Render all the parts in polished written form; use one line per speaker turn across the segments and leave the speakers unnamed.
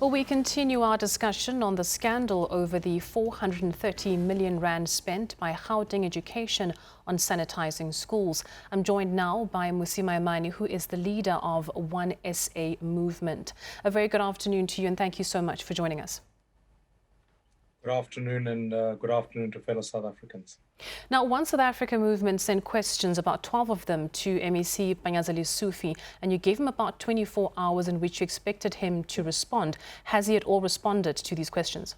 Well, we continue our discussion on the scandal over the 430 million rand spent by Gauteng Education on sanitizing schools. I'm joined now by Mmusi Maimane, who is the leader of One SA movement. A very good afternoon to you, and thank you so much for joining us.
Good afternoon, and good afternoon to fellow South Africans.
Now, One South Africa movement sent questions, about 12 of them, to Mmusi Hlophe, and you gave him about 24 hours in which you expected him to respond. Has he at all responded to these questions?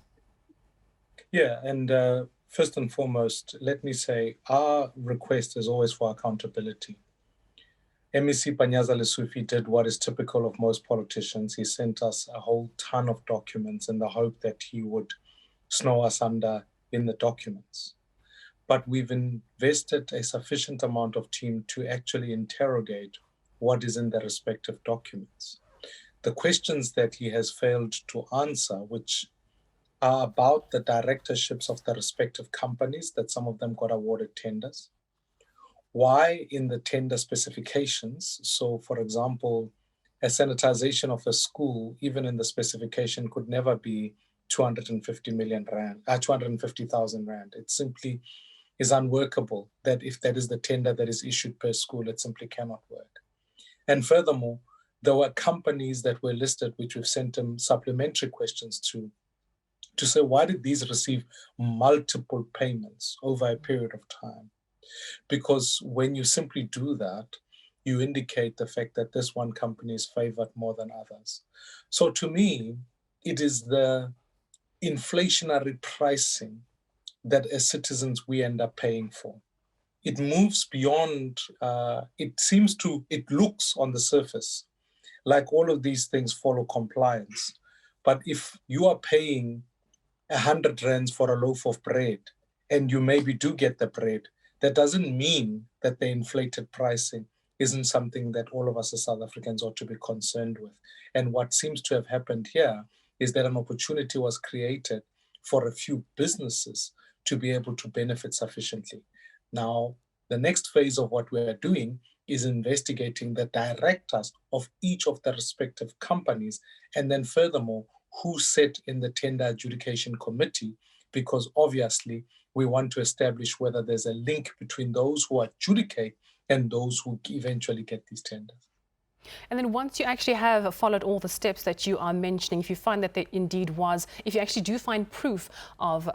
Yeah, and first and foremost, let me say our request is always for accountability. Mmusi Hlophe did what is typical of most politicians. He sent us a whole ton of documents in the hope that he would snow us under in the documents. But we've invested a sufficient amount of time to actually interrogate what is in the respective documents. The questions that he has failed to answer, which are about the directorships of the respective companies, that some of them got awarded tenders. Why in the tender specifications? So, for example, a sanitization of a school, even in the specification, could never be 250 million rand, 250,000 rand. It simply is unworkable that if that is the tender that is issued per school, it simply cannot work. And furthermore, there were companies that were listed, which we've sent them supplementary questions to say, why did these receive multiple payments over a period of time? Because when you simply do that, you indicate the fact that this one company is favored more than others. So to me, it is the inflationary pricing that as citizens we end up paying for. It moves beyond, it looks on the surface like all of these things follow compliance. But if you are paying 100 rands for a loaf of bread and you maybe do get the bread, that doesn't mean that the inflated pricing isn't something that all of us as South Africans ought to be concerned with. And what seems to have happened here is that an opportunity was created for a few businesses to be able to benefit sufficiently. Now, the next phase of what we're doing is investigating the directors of each of the respective companies, and then furthermore, who sat in the tender adjudication committee, because obviously we want to establish whether there's a link between those who adjudicate and those who eventually get these tenders.
And then once you actually have followed all the steps that you are mentioning, if you find that there indeed was, if you actually do find proof of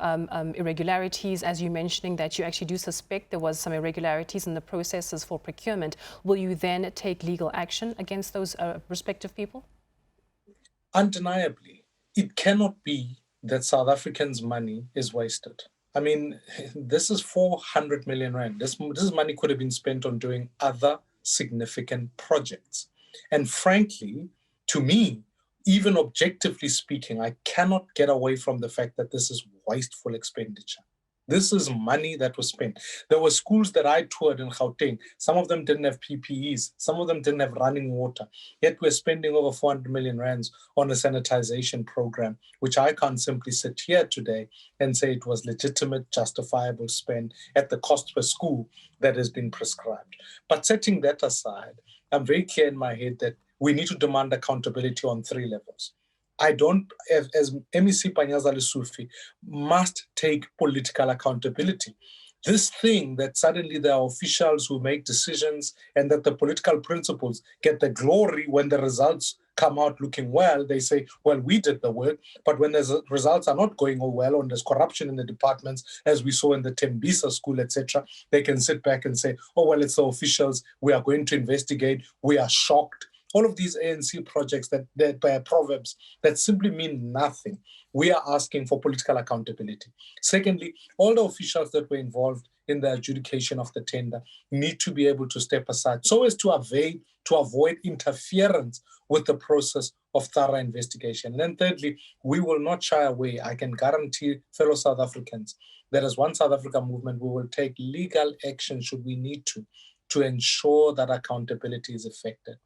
irregularities, as you're mentioning that you actually do suspect there was some irregularities in the processes for procurement, will you then take legal action against those respective people?
Undeniably, it cannot be that South Africans' money is wasted. I mean, this is 400 million rand. This money could have been spent on doing other significant projects. And frankly, to me, even objectively speaking, I cannot get away from the fact that this is wasteful expenditure. This is money that was spent. There were schools that I toured in Gauteng. Some of them didn't have PPEs. Some of them didn't have running water. Yet we're spending over 400 million rands on a sanitization program, which I can't simply sit here today and say it was legitimate, justifiable spend at the cost per school that has been prescribed. But setting that aside, I'm very clear in my head that we need to demand accountability on three levels. I don't, as Mmusi Hlophe, must take political accountability. This thing that suddenly there are officials who make decisions and that the political principles get the glory when the results come out looking well, they say, well, we did the work. But when the results are not going well, and there's corruption in the departments, as we saw in the Tembisa school, etc., they can sit back and say, oh, well, it's the officials. We are going to investigate. We are shocked. All of these ANC projects that proverbs that simply mean nothing. We are asking for political accountability. Secondly, all the officials that were involved in the adjudication of the tender need to be able to step aside so as to avoid interference with the process of thorough investigation. And then thirdly, we will not shy away. I can guarantee fellow South Africans that as One South Africa movement, we will take legal action should we need to ensure that accountability is effected.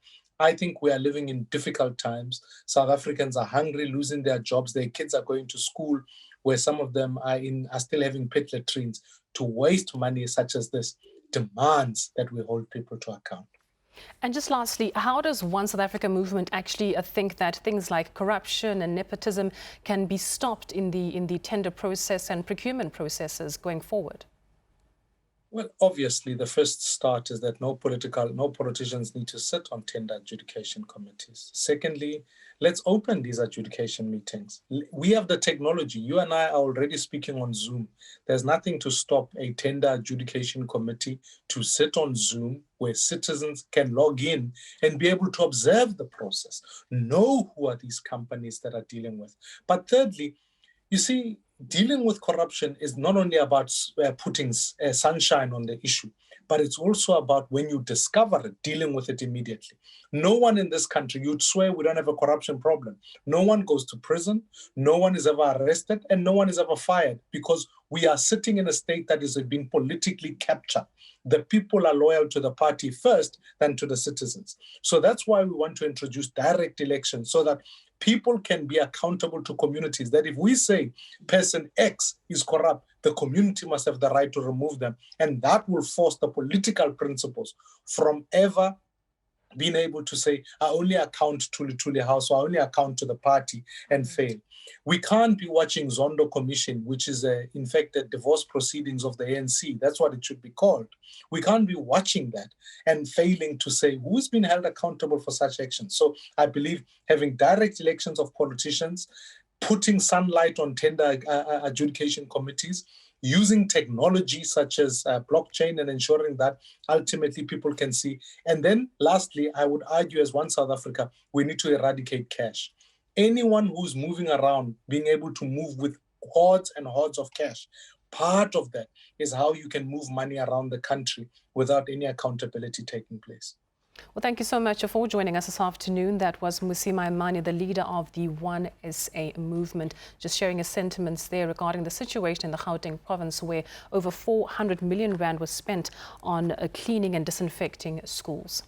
I think we are living in difficult times. South Africans are hungry, losing their jobs. Their kids are going to school where some of them are still having pit latrines. To waste money such as this demands that we hold people to account.
And just lastly, how does One South Africa movement actually think that things like corruption and nepotism can be stopped in the tender process and procurement processes going forward?
Well, obviously, the first start is that no politicians need to sit on tender adjudication committees. Secondly, let's open these adjudication meetings. We have the technology. You and I are already speaking on Zoom. There's nothing to stop a tender adjudication committee to sit on Zoom where citizens can log in and be able to observe the process, know who are these companies that are dealing with. But thirdly, you see, dealing with corruption is not only about putting sunshine on the issue, but it's also about when you discover it, dealing with it immediately. No one in this country, you'd swear we don't have a corruption problem. No one goes to prison, no one is ever arrested, and no one is ever fired because we are sitting in a state that is being politically captured. The people are loyal to the party first than to the citizens. So that's why we want to introduce direct elections so that people can be accountable to communities, that if we say person X is corrupt, the community must have the right to remove them. And that will force the political principles from ever being able to say, I only account to the House, or I only account to the party and fail. We can't be watching Zondo Commission, which is in fact the divorce proceedings of the ANC. That's what it should be called. We can't be watching that and failing to say who's been held accountable for such actions. So I believe having direct elections of politicians, putting sunlight on tender adjudication committees, using technology such as blockchain and ensuring that ultimately people can see. And then lastly, I would argue as One South Africa, we need to eradicate cash. Anyone who's moving around, being able to move with hordes and hordes of cash, part of that is how you can move money around the country without any accountability taking place.
Well, thank you so much for joining us this afternoon. That was Mmusi Maimane, the leader of the One SA movement, just sharing his sentiments there regarding the situation in the Gauteng province, where over 400 million rand was spent on cleaning and disinfecting schools.